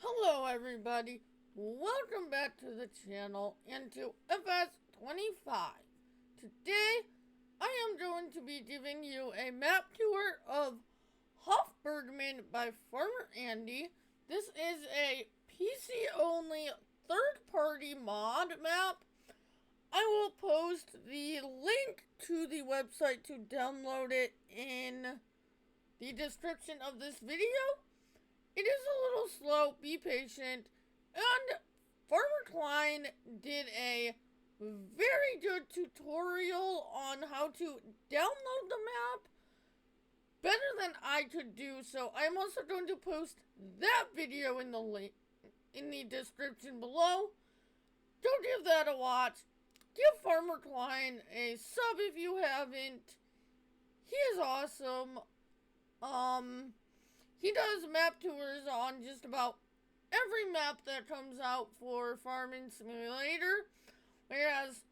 Hello everybody, welcome back to the channel and to FS25. Today I am going to be giving you a map tour of Bergmann by Farmer Andy. This is a PC only third-party mod map. I will post the link to the website to download it in the description of this video. It is a little slow, be patient, and Farmer Klein did a very good tutorial on how to download the map, better than I could do, so I'm also going to post that video in the link in the description below. Go give that a watch. Give Farmer Klein a sub if you haven't. He is awesome. He does map tours on just about every map that comes out for Farming Simulator, whereas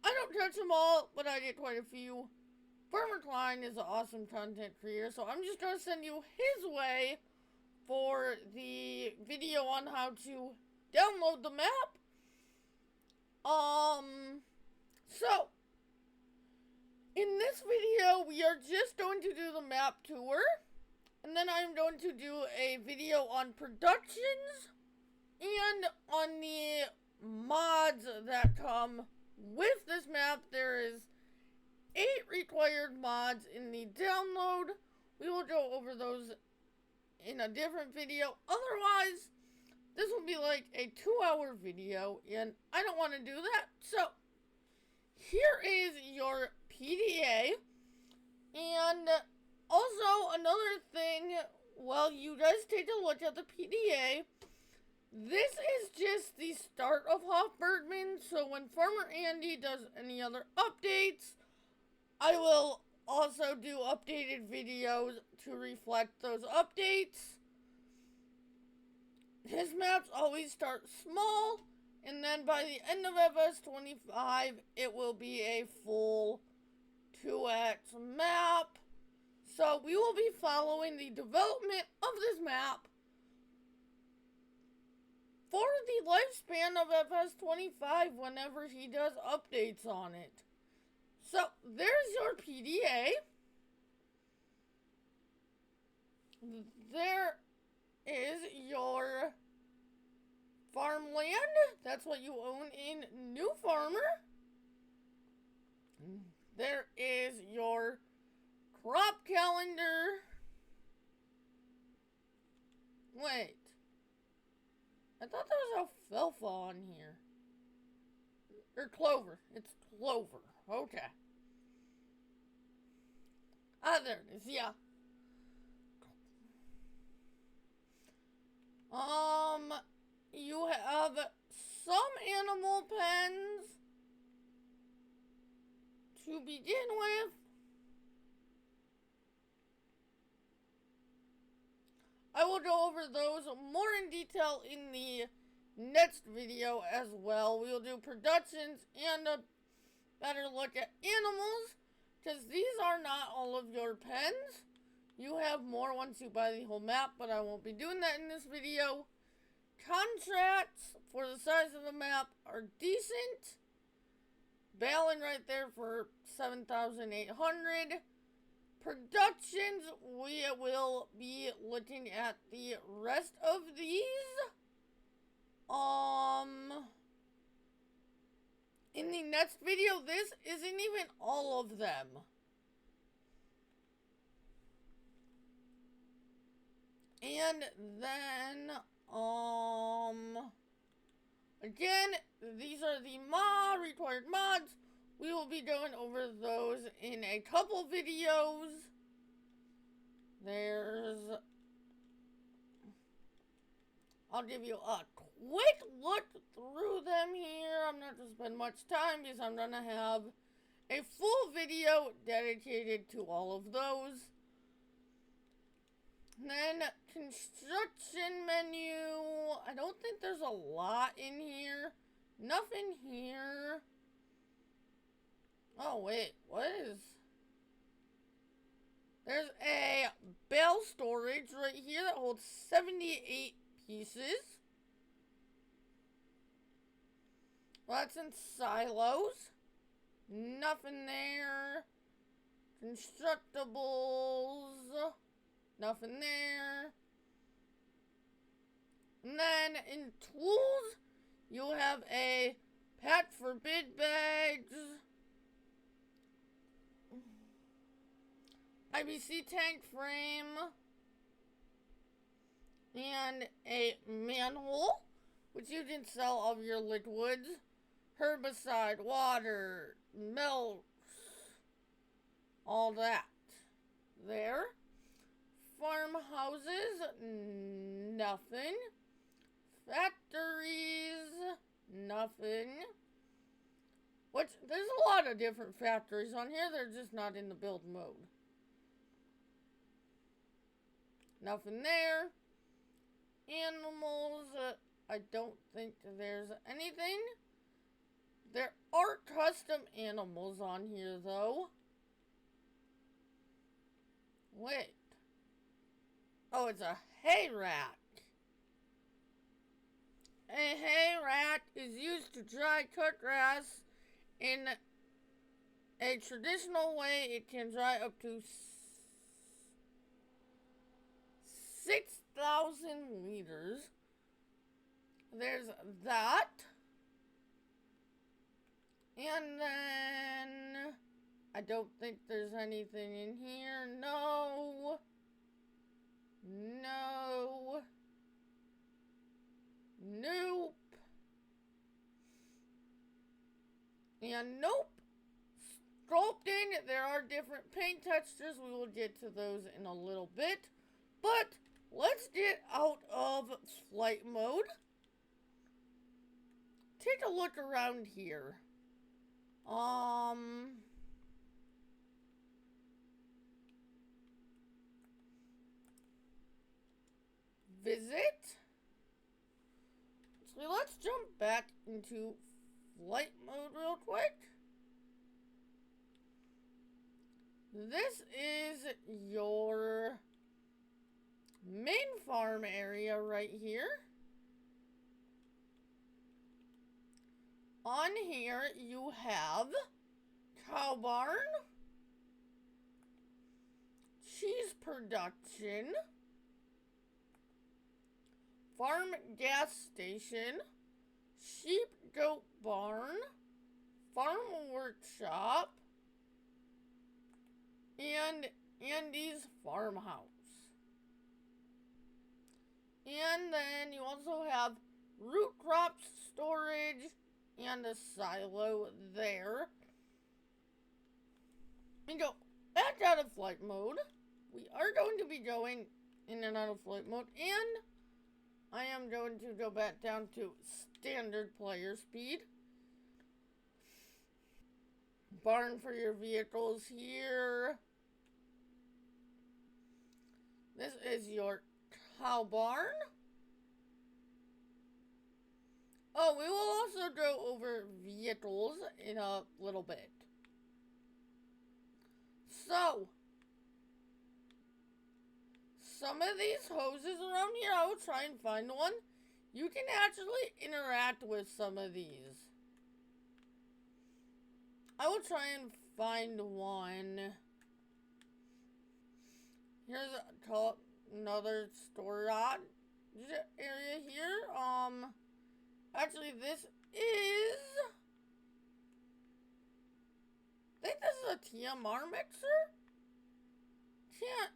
I don't touch them all, but I get quite a few. Farmer Klein is an awesome content creator, so I'm just going to send you his way for the video on how to download the map. So, in this video, we are just going to do the map tour. And then I'm going to do a video on productions and on the mods that come with this map. There is 8 required mods in the download. We will go over those in a different video. Otherwise, this will be like a 2-hour video, and I don't want to do that. So, here is your PDA, and also, another thing, while you guys take a look at the PDA, this is just the start of Bergmann, so when Farmer Andy does any other updates, I will also do updated videos to reflect those updates. His maps always start small, and then by the end of FS25, it will be a full 2x map. So we will be following the development of this map for the lifespan of FS25 whenever he does updates on it. So there's your PDA. There is your farmland. That's what you own in New Farmer. There is your crop calendar. Wait. I thought there was alfalfa on here. Or clover. It's clover. Okay. Ah, there it is. Yeah. You have some animal pens to begin with. I will go over those more in detail in the next video as well. We will do productions and a better look at animals, because these are not all of your pens. You have more once you buy the whole map, but I won't be doing that in this video. Contracts for the size of the map are decent. Balin right there for 7,800. Productions, we will be looking at the rest of these. In the next video, this isn't even all of them. And then, again, these are the required mods. We will be going over those in a couple videos. I'll give you a quick look through them here. I'm not going to spend much time because I'm going to have a full video dedicated to all of those. And then, construction menu. I don't think there's a lot in here. Nothing here. Oh, wait. What is... There's a bale storage right here that holds 78 pieces. That's in silos. Nothing there. Constructibles. Nothing there. And then in tools, you have a pet for bid bags. IBC tank frame. And a manhole, which you can sell all of your liquids. Herbicide, water, milk, all that. There. Farmhouses, nothing. Factories, nothing. Which, there's a lot of different factories on here, they're just not in the build mode. Nothing there. Animals, I don't think there's anything. There are custom animals on here, though. Wait. Oh, it's a hay rat. A hay rat is used to dry cut grass in a traditional way. It can dry up to 6,000 liters. There's that. And then I don't think there's anything in here. No. No. Nope. And nope. Sculpting, there are different paint textures. We will get to those in a little bit. But let's get out of flight mode. Take a look around here. Visit. So let's jump back into flight mode real quick. This is your main farm area right here. On here you have cow barn, cheese production, farm gas station, sheep goat barn, farm workshop, and Andy's farmhouse. And then you also have root crops storage and a silo there. And go back out of flight mode. We are going to be going in and out of flight mode, and I am going to go back down to standard player speed. Barn for your vehicles here. This is your cow barn. Oh, we will also go over vehicles in a little bit. So, some of these hoses around here, I will try and find one. You can actually interact with some of these. I will try and find one. Here's another storage area here. Actually, this is... I think this is a TMR mixer? Can't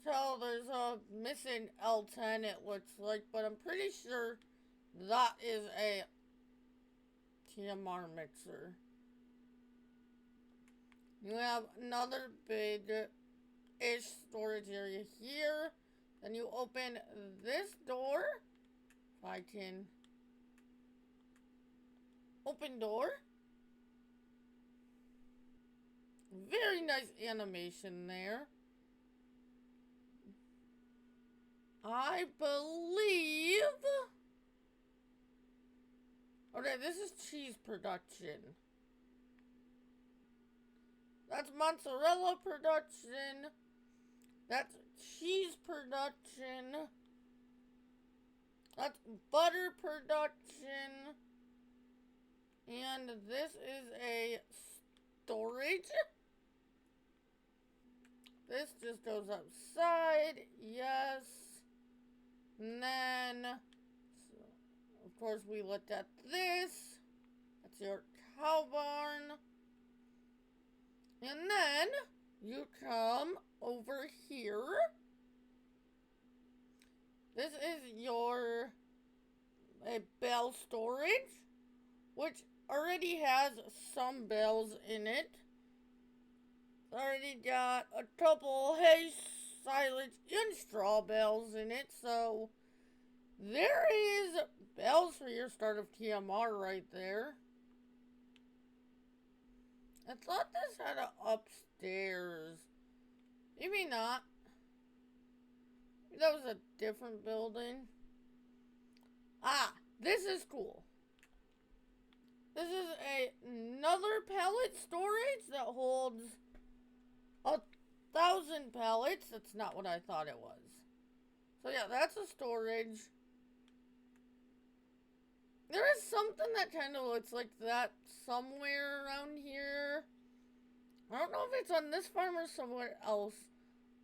tell, there's a missing L10 it looks like, but I'm pretty sure that is a TMR mixer. You have another big-ish storage area here. Then you open this door. If I can... Open door. Very nice animation there. I believe... Okay, this is cheese production. That's mozzarella production. That's cheese production. That's butter production. And this is a storage. This just goes outside. Yes. And then, so of course, we looked at this. That's your cow barn. And then you come over here. This is your bale storage, which already has some bales in it. It's already got a couple hay, silage, and straw bales in it, so there is bales for your start of TMR right there. I thought this had an upstairs. Maybe not. That was a different building. Ah, this is cool. This is another pallet storage that holds 1,000 pallets. That's not what I thought it was. So yeah, that's a storage. There is something that kind of looks like that somewhere around here. I don't know if it's on this farm or somewhere else.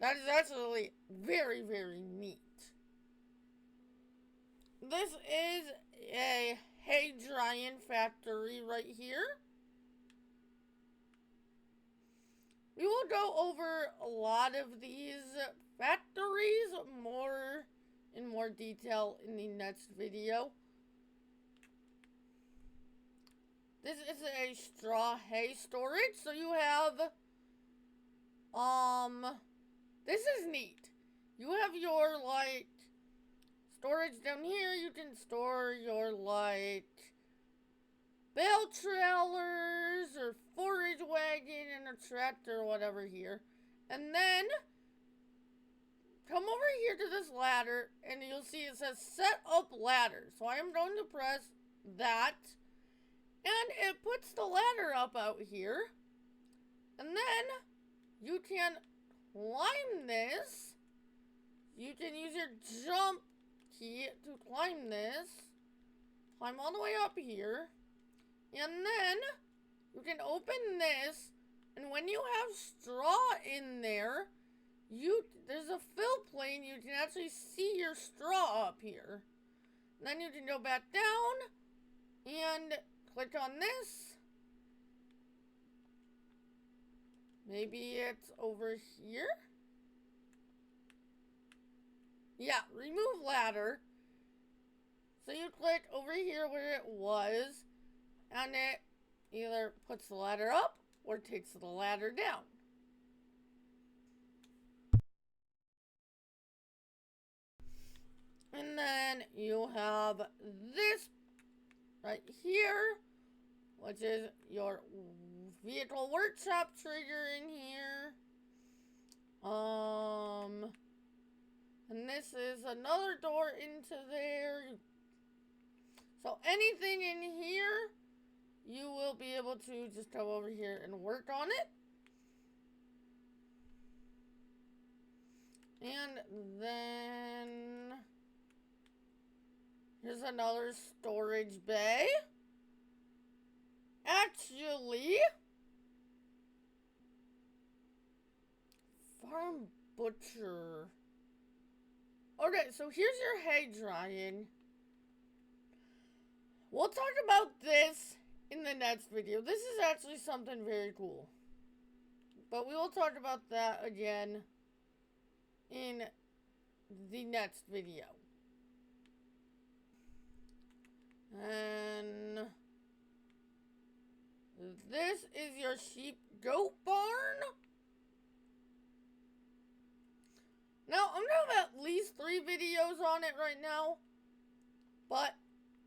That is actually very, very neat. This is a hay drying factory right here. We will go over a lot of these factories in more detail in the next video. This is a straw hay storage, so you have, this is neat. You have your, like, storage down here. You can store your, like, bale trailers or forage wagon and a tractor or whatever here. And then, come over here to this ladder, and you'll see it says set up ladder. So I am going to press that. And it puts the ladder up out here. And then you can climb this. You can use your jump key to climb this. Climb all the way up here. And then you can open this. And when you have straw in there, there's a fill plane. You can actually see your straw up here. And then you can go back down and click on this. Maybe it's over here. Yeah, remove ladder. So you click over here where it was, and it either puts the ladder up or takes the ladder down. And then you have this right here, which is your vehicle workshop trigger in here. And this is another door into there. So anything in here, you will be able to just go over here and work on it. And then here's another storage bay. Actually, farm butcher. Okay, so here's your hay drying. We'll talk about this in the next video. This is actually something very cool. But we will talk about that again in the next video. And this is your sheep goat barn. Now, I'm gonna have at least 3 videos on it right now. But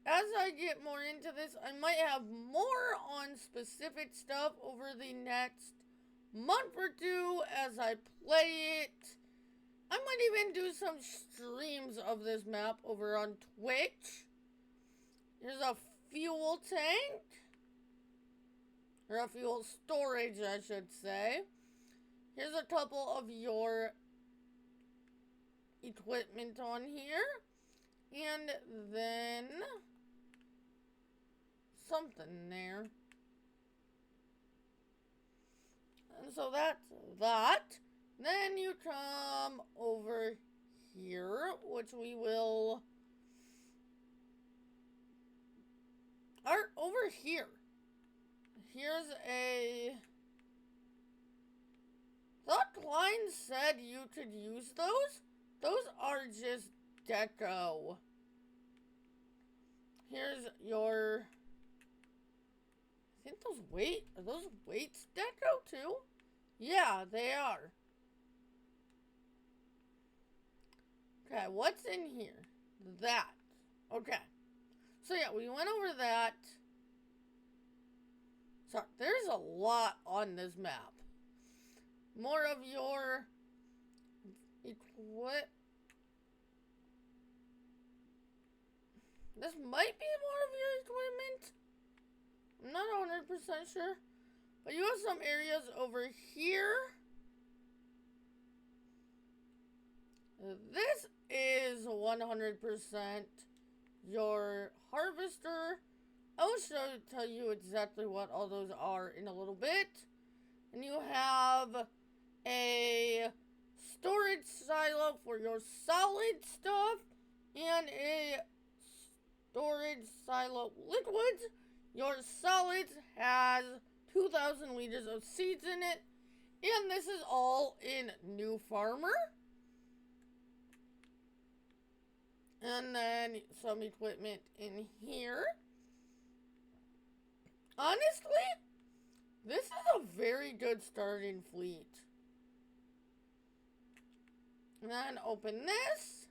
as I get more into this, I might have more on specific stuff over the next month or 2 as I play it. I might even do some streams of this map over on Twitch. Here's a fuel tank. Or a fuel storage, I should say. Here's a couple of your equipment on here. And then something there. And so that's that. Then you come over here, which we will... Or over here. Here's a... Thought Klein said you could use those. Those are just deco. Here's your... I think are those weights deco too? Yeah, they are. Okay, what's in here? That. Okay. So yeah, we went over that. Sorry, there's a lot on this map. More of your This might be more of your equipment. I'm not 100% sure. But you have some areas over here. This is 100% your harvester. I will tell you exactly what all those are in a little bit. And you have a storage silo for your solid stuff and a storage silo liquids. Your solids has 2,000 liters of seeds in it, and this is all in New Farmer. And then some equipment in here. Honestly, this is a very good starting fleet. And then open this.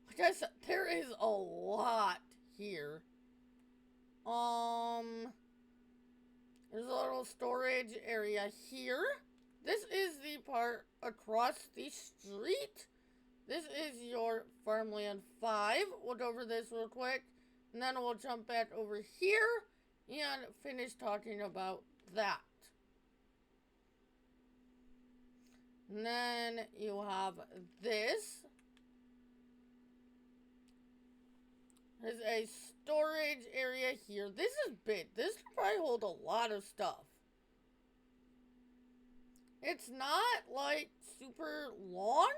Like I said, there is a lot here. There's a little storage area here. This is the part across the street. This is your Farmland 5. We'll go over this real quick. And then we'll jump back over here and finish talking about that. And then you have this. There's a storage area here. This is big. This could probably hold a lot of stuff. It's not like super long,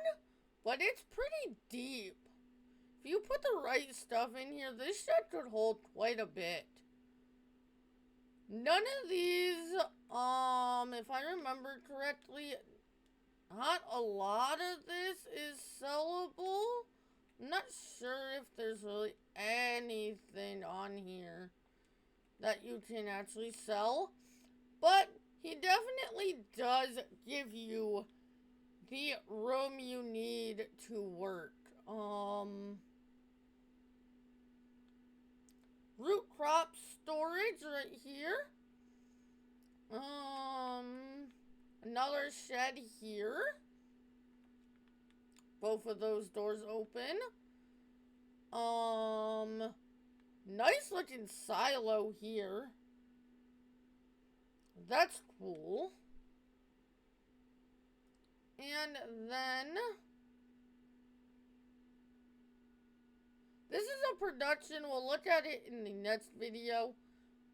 but it's pretty deep. If you put the right stuff in here, this shed could hold quite a bit. None of these, if I remember correctly, not a lot of this is sellable. I'm not sure if there's really anything on here that you can actually sell. But he definitely does give you the room you need to work. Root crop storage right here. Another shed here. Both of those doors open. Nice looking silo here. That's cool. And then this is a production. We'll look at it in the next video.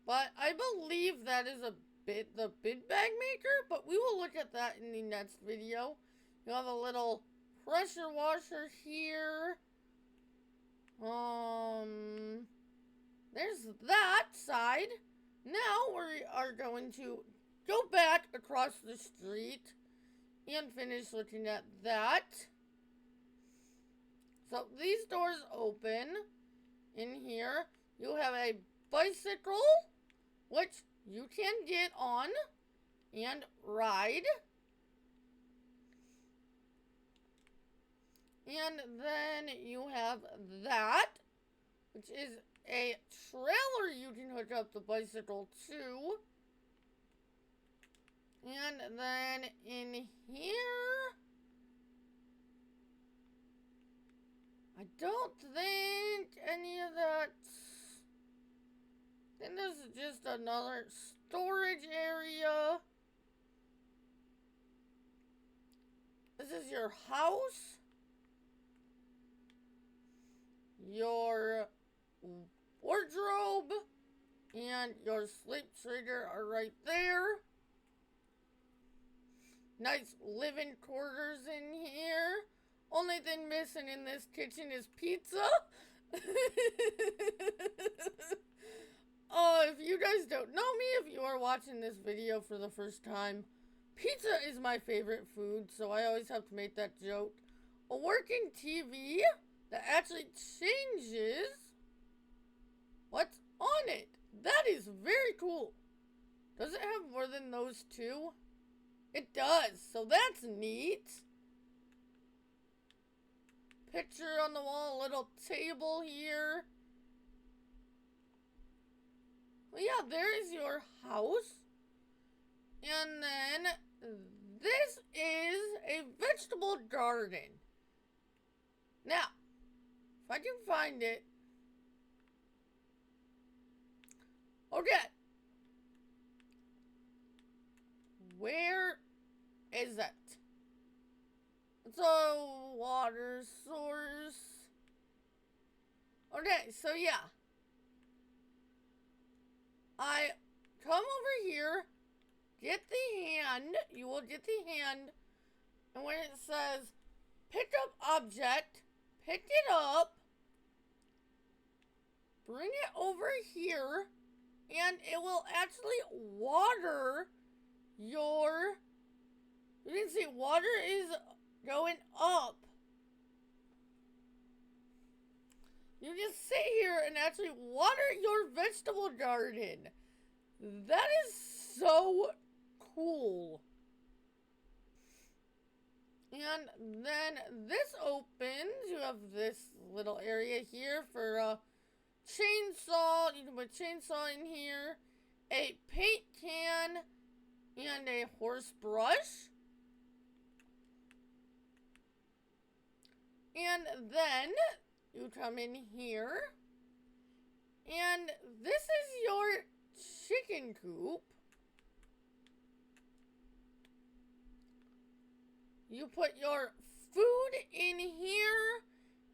But I believe that is the bid bag maker. But we will look at that in the next video. You have a little pressure washer here. There's that side. Now we are going to go back across the street and finish looking at that. So these doors open. In here, you have a bicycle, which you can get on and ride. And then you have that, which is a trailer you can hook up the bicycle to. And then in here, I don't think any of that. I think this is just another storage area. This is your house. Your wardrobe. and your sleep trigger are right there. Nice living quarters in here. Only thing missing in this kitchen is pizza. If you guys don't know me, if you are watching this video for the first time, pizza is my favorite food, so I always have to make that joke. A working TV that actually changes what's on it. That is very cool. Does it have more than those two? It does, so that's neat. Picture on the wall, little table here. Well, yeah, there is your house. And then this is a vegetable garden. Now, if I can find it. Okay. Where is that? It's a water source. Okay, so yeah. I come over here, get the hand, you will get the hand, and when it says pick up object, pick it up, bring it over here, and it will actually water your, you can see water is going up. You just sit here and actually water your vegetable garden. That is so cool. And then this opens. You have this little area here for a chainsaw. You can put a chainsaw in here. A paint can and a horse brush. And then you come in here, and this is your chicken coop. You put your food in here,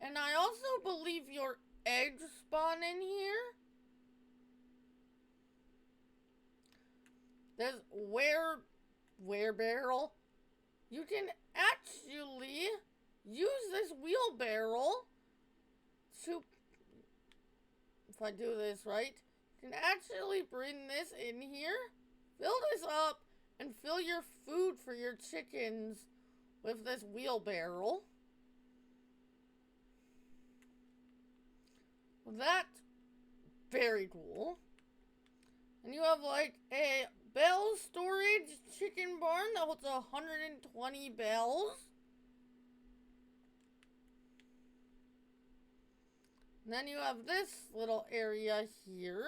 and I also believe your eggs spawn in here. There's wheelbarrow. You can actually use this wheelbarrow to, if I do this right, you can actually bring this in here, fill this up, and fill your food for your chickens with this wheelbarrow. That's very cool. And you have like a bell storage chicken barn that holds 120 bells. And then you have this little area here.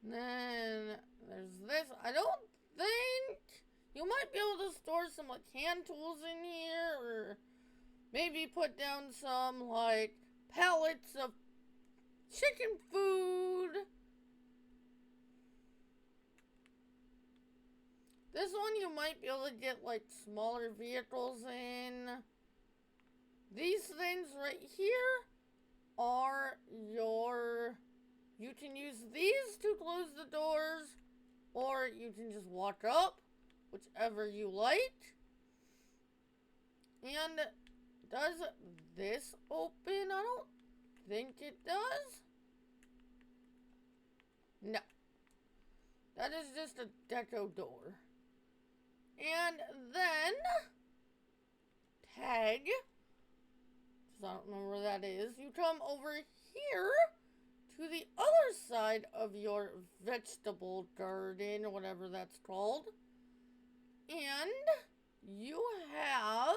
And then there's this. I don't think you might be able to store some like hand tools in here, or maybe put down some like pallets of chicken food. This one you might be able to get like smaller vehicles in. These things right here are your, you can use these to close the doors, or you can just walk up, whichever you like. And does this open? I don't think it does. No. That is just a deco door. And then tag. I don't know where that is. You come over here to the other side of your vegetable garden, or whatever that's called. And you have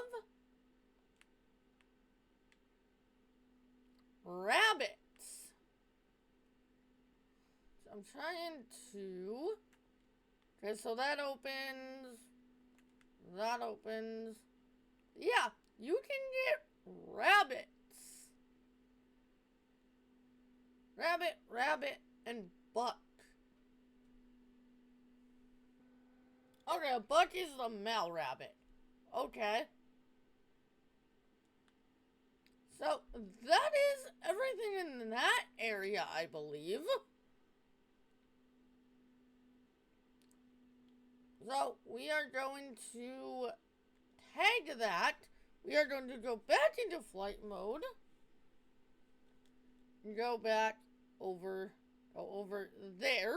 rabbits. So I'm trying to, okay, so that opens, that opens. Yeah, you can get rabbits. Rabbit, rabbit, and buck. Okay, a buck is the male rabbit. Okay. So, that is everything in that area, I believe. So, we are going to tag that. We are going to go back into flight mode. And go back over there.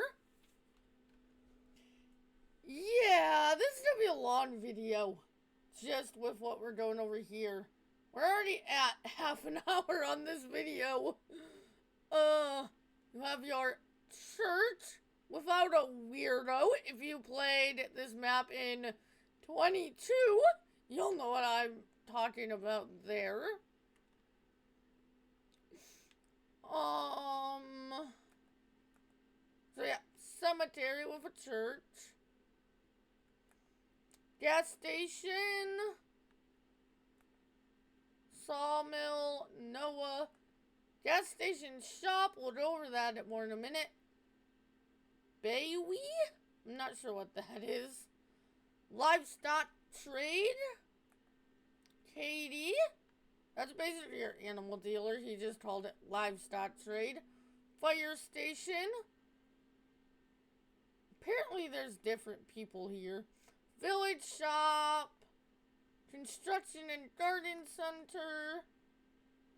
Yeah, this is going to be a long video. Just with what we're going over here. We're already at half an hour on this video. You have your church without a weirdo. If you played this map in 22, you'll know what I'm talking about there. So yeah, cemetery with a church. Gas station. Sawmill, Noah. Gas station shop. We'll go over that more in a minute. Baywee? I'm not sure what that is. Livestock trade. Katie. That's basically your animal dealer. He just called it livestock trade. Fire station. Apparently there's different people here. Village shop. Construction and garden center.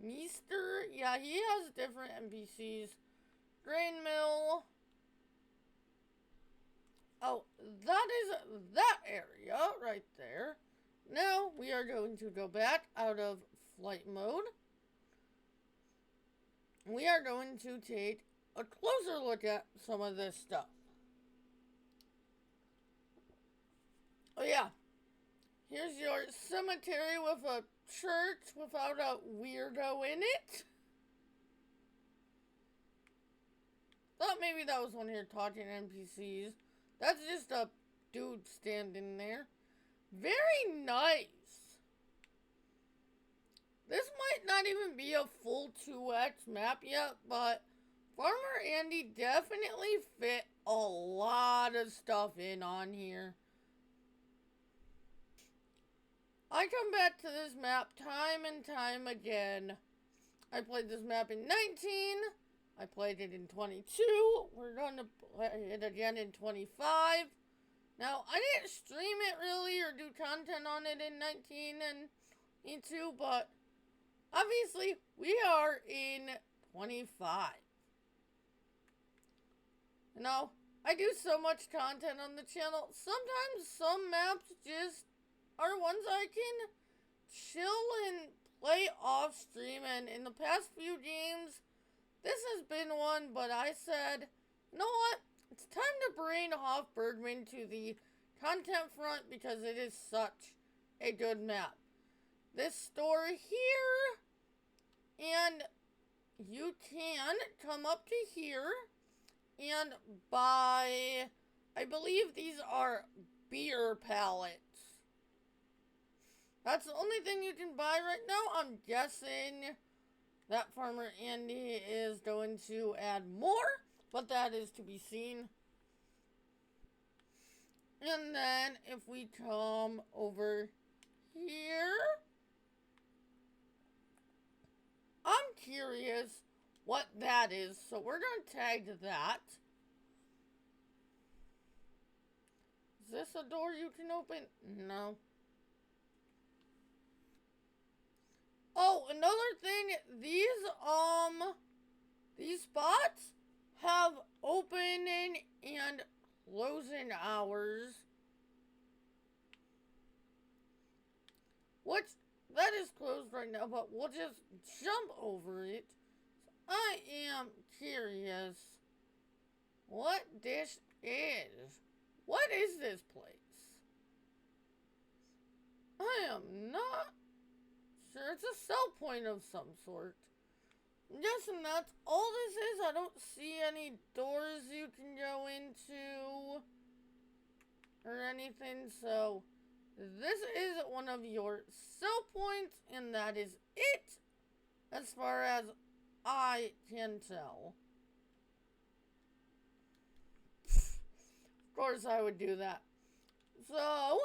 Meester. Yeah, he has different NPCs. Grain mill. Oh, that is that area right there. Now we are going to go back out of flight mode. We are going to take a closer look at some of this stuff. Oh yeah. Here's your cemetery with a church without a weirdo in it. Thought maybe that was one of your talking NPCs. That's just a dude standing there. Very nice. This might not even be a full 2x map yet, but Farmer Andy definitely fit a lot of stuff in on here. I come back to this map time and time again. I played this map in 19. I played it in 22. We're going to play it again in 25. Now, I didn't stream it really or do content on it in 19 and 22, but obviously we are in 25. You know, I do so much content on the channel. Sometimes some maps just are ones I can chill and play off stream, and in the past few games, this has been one, but I said, you know what, it's time to bring off Bergmann to the content front because it is such a good map. This store here, and you can come up to here and buy, I believe these are beer pallets. That's the only thing you can buy right now. I'm guessing that Farmer Andy is going to add more, but that is to be seen. And then if we come over here, I'm curious what that is, so we're going to tag that. Is this a door you can open? No. Oh, another thing, these spots have opening and closing hours. Which, that is closed right now, but we'll just jump over it. I am curious what this is. What is this place? I am not sure. It's a sell point of some sort. I'm guessing that's all this is. I don't see any doors you can go into or anything, so this is one of your sell points, and that is it as far as I can tell. Of course I would do that. So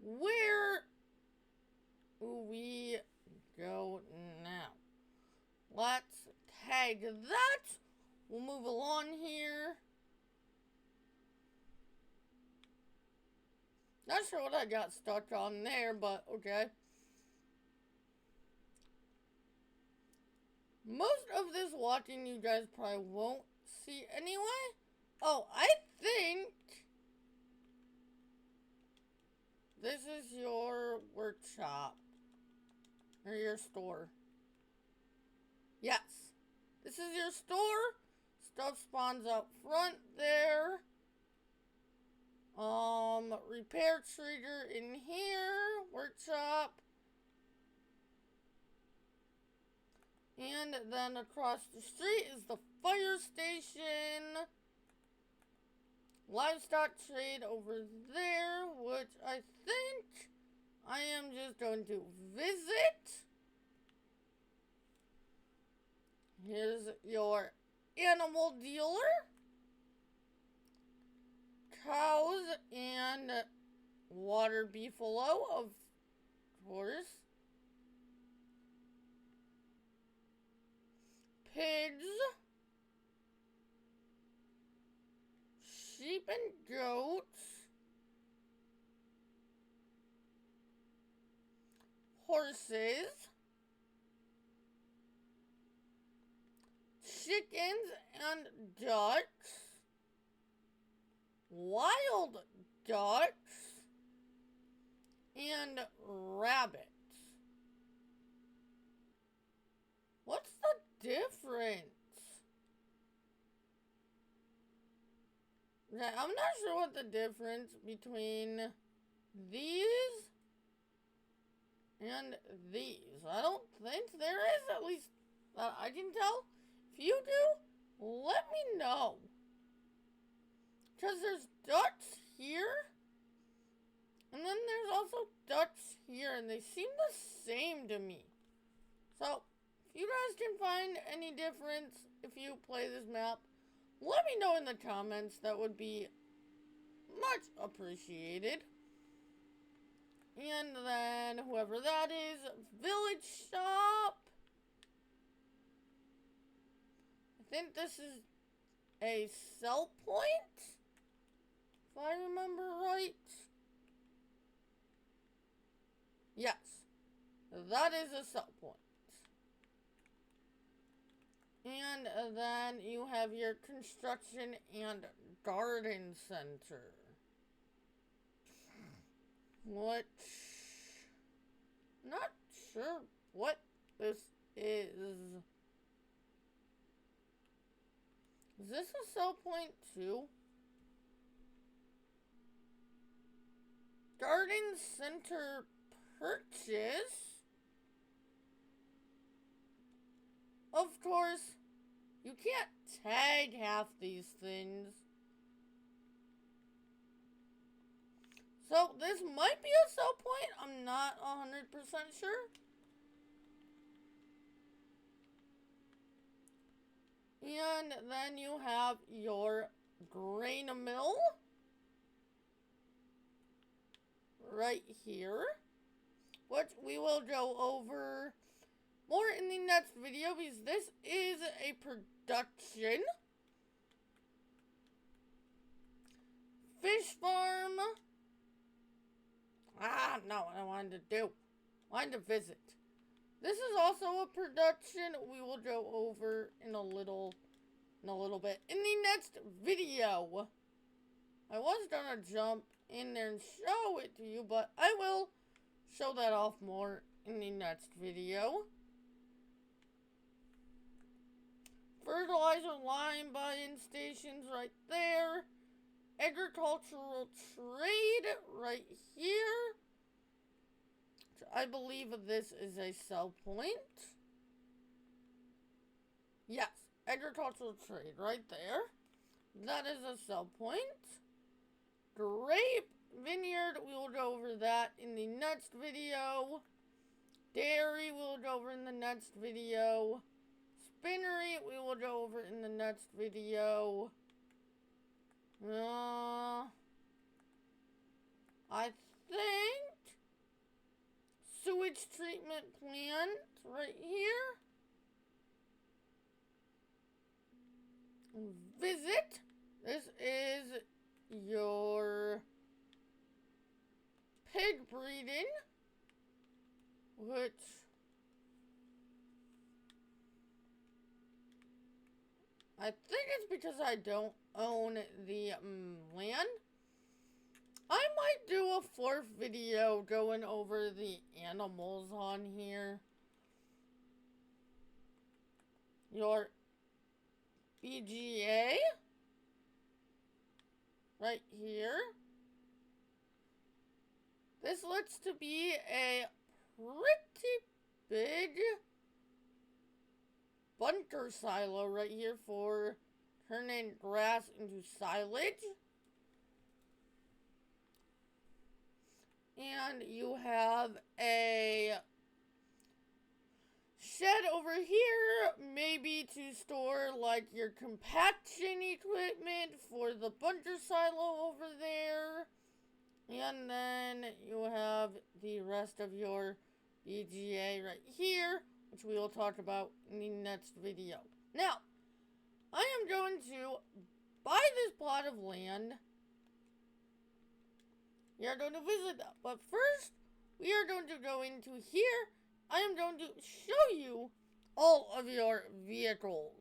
where we go besides that, we'll move along here. Not sure what I got stuck on there, but okay. Most of this watching you guys probably won't see anyway. Oh, I think this is your workshop. Or your store. Yes. This is your store. Stuff spawns up front there. Repair trader in here. Workshop. And then across the street is the fire station. Livestock trade over there, which I think I am just going to visit. Here's your animal dealer. Cows and water beefalo, of course. Pigs. Sheep and goats. Horses. Chickens and ducks. Wild ducks. And rabbits. What's the difference? I'm not sure what the difference between these and these. I don't think there is, at least that I can tell. If you do, let me know. Because there's ducks here, and then there's also ducks here, and they seem the same to me. So, if you guys can find any difference if you play this map, let me know in the comments. That would be much appreciated. And then, whoever that is, village shop. I think this is a sell point, if I remember right. Yes, that is a sell point. And then you have your construction and garden center. Which, not sure what this is. Is this a sell point too? Garden center purchase? Of course, you can't tag half these things. So, this might be a sell point. I'm not 100% sure. And then you have your grain mill. Right here. Which we will go over more in the next video, because this is a production. Fish farm. Not what I wanted to do. I wanted to visit. This is also a production we will go over in a little bit in the next video. I was gonna jump in there and show it to you, but I will show that off more in the next video. Fertilizer line buy-in stations right there. Agricultural trade right here. I believe this is a sell point. Yes, agricultural trade right there. That is a sell point. Grape vineyard, we will go over that in the next video. Dairy, we'll go over in the next video. Spinnery, we will go over in the next video. I think sewage treatment plant right here. visit. This is your pig breeding, which I think it's because I don't own the land. I might do a 4th video going over the animals on here. Your BGA right here. This looks to be a pretty big bunker silo right here for turning grass into silage. And you have a shed over here, maybe to store like your compaction equipment for the bunker silo over there. And then you have the rest of your BGA right here, which we will talk about in the next video. Now, I am going to buy this plot of land. We are going to visit that. But first, we are going to go into here. I am going to show you all of your vehicles.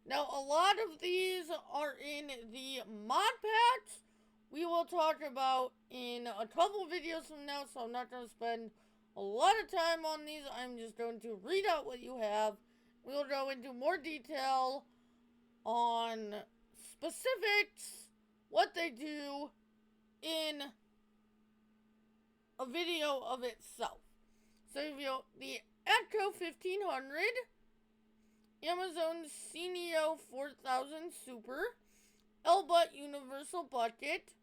Now, a lot of these are in the mod packs. We will talk about in a couple videos from now, so I'm not going to spend a lot of time on these. I'm just going to read out what you have. We'll go into more detail on specifics, what they do in a video of itself. So you have the Echo 1500, Amazon Senio 4000 Super, Elbutt Universal Bucket,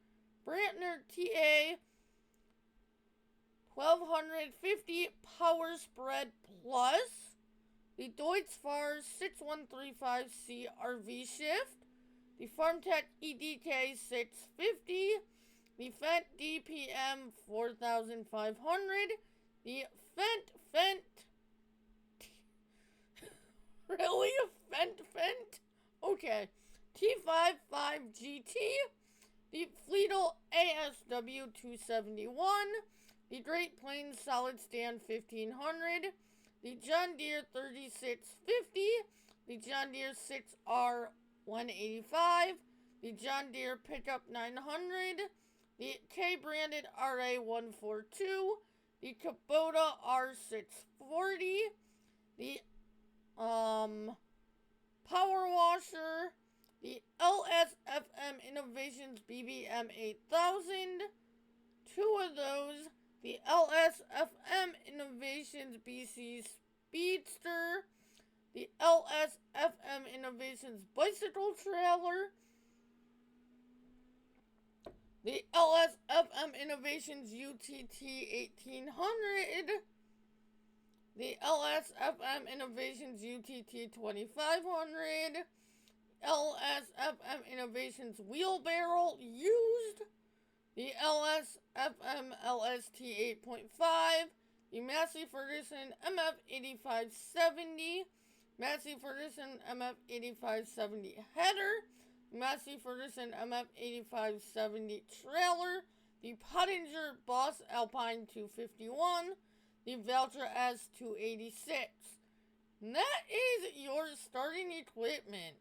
Brantner TA 1250 Power Spread Plus, the Deutz-Fahr 6135C RV Shift, the FarmTech EDK 650, the Fendt DPM 4500, the Fendt really? Fendt? Okay. T55 GT, the Fleetle ASW 271, the Great Plains Solid Stand 1500, the John Deere 3650, the John Deere 6R 185, the John Deere Pickup 900, the K-branded RA 142, the Kubota R640, the Power Washer, the LSFM Innovations BBM 8000, 2 of those, the LSFM Innovations BC Speedster, the LSFM Innovations Bicycle Trailer, the LSFM Innovations UTT 1800, the LSFM Innovations UTT 2500, LSFM Innovations Wheelbarrow Used, the LSFM LST 8.5, the Massey Ferguson MF 8570, Massey Ferguson MF 8570 Header, Massey Ferguson MF 8570 Trailer, the Pottinger Boss Alpine 251, the Valtra S286. And that is your starting equipment.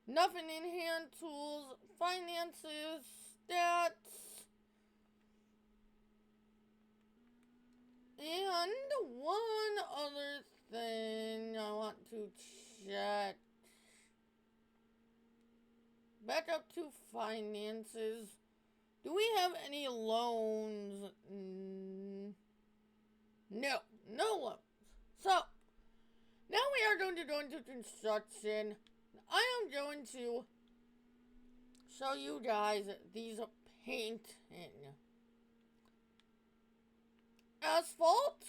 Nothing in hand tools, finances, stats, and one other thing I want to check. Back up to finances. Do we have any loans? No loans. So, now we are going to go into construction. I am going to show you guys these painting. Asphalt.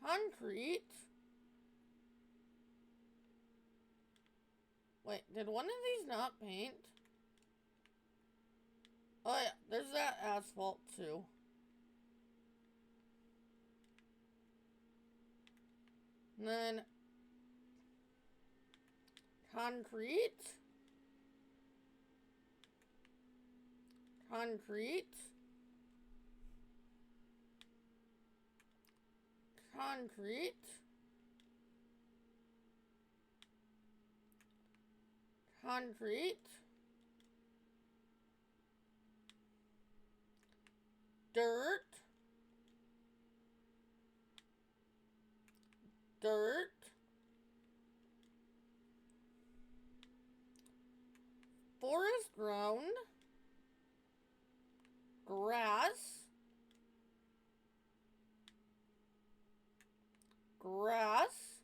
Concrete, Wait, did one of these not paint? Oh yeah, there's that asphalt too. And then concrete. Concrete. Concrete. Concrete. Dirt. Dirt. Forest ground. Grass. Grass.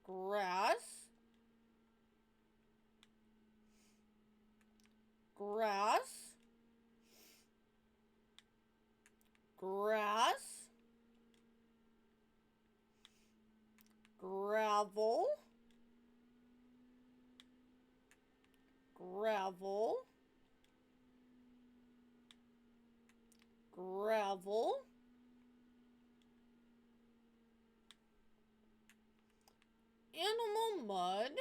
Grass. Grass. Grass. Gravel. Gravel. Gravel. Animal mud.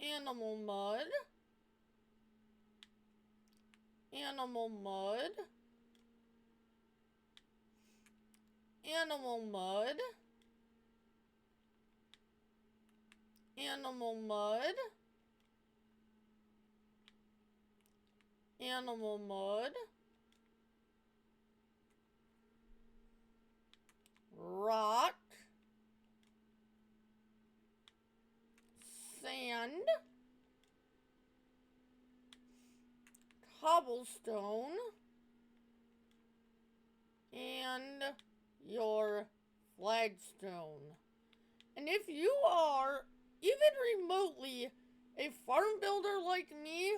Animal mud. Animal mud. Animal mud. Animal mud. Animal mud. Rock. Sand. Cobblestone. And your flagstone. And if you are even remotely a farm builder like me,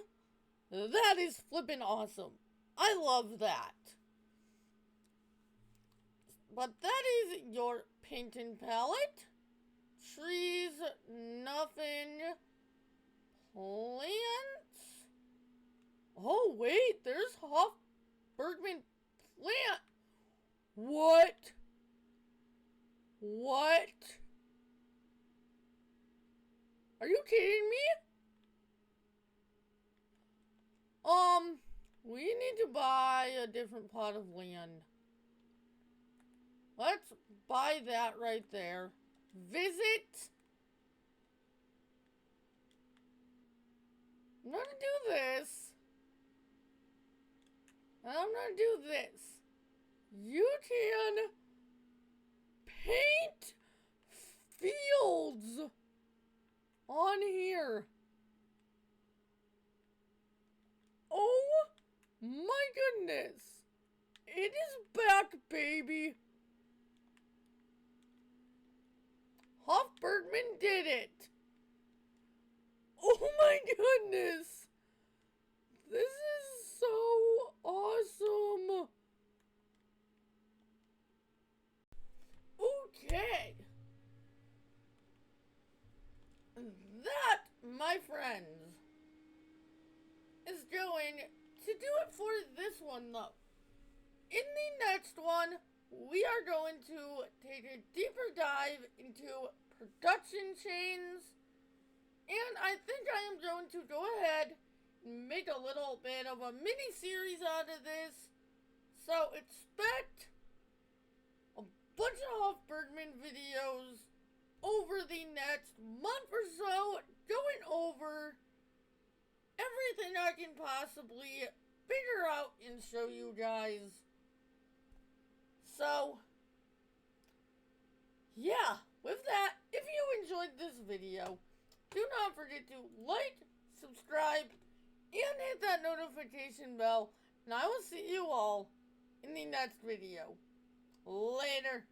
that is flippin' awesome. I love that. But that is your painting palette. Trees, nothing. Plants. Oh wait, there's Bergmann plant. What? What? Are you kidding me? We need to buy a different plot of land. Let's buy that right there. Visit. I'm gonna do this. I'm gonna do this. You can paint fields on here. Oh my goodness. It is back, baby. Bergmann did it. Oh my goodness. This is so awesome. Okay. That, my friends, is going to do it for this one, though. In the next one, we are going to take a deeper dive into production chains, and I think I am going to go ahead and make a little bit of a mini-series out of this. So expect a bunch of Bergmann videos over the next month or so, going over everything I can possibly figure out and show you guys. So, yeah, with that, if you enjoyed this video, do not forget to like, subscribe, and hit that notification bell, and I will see you all in the next video. Later.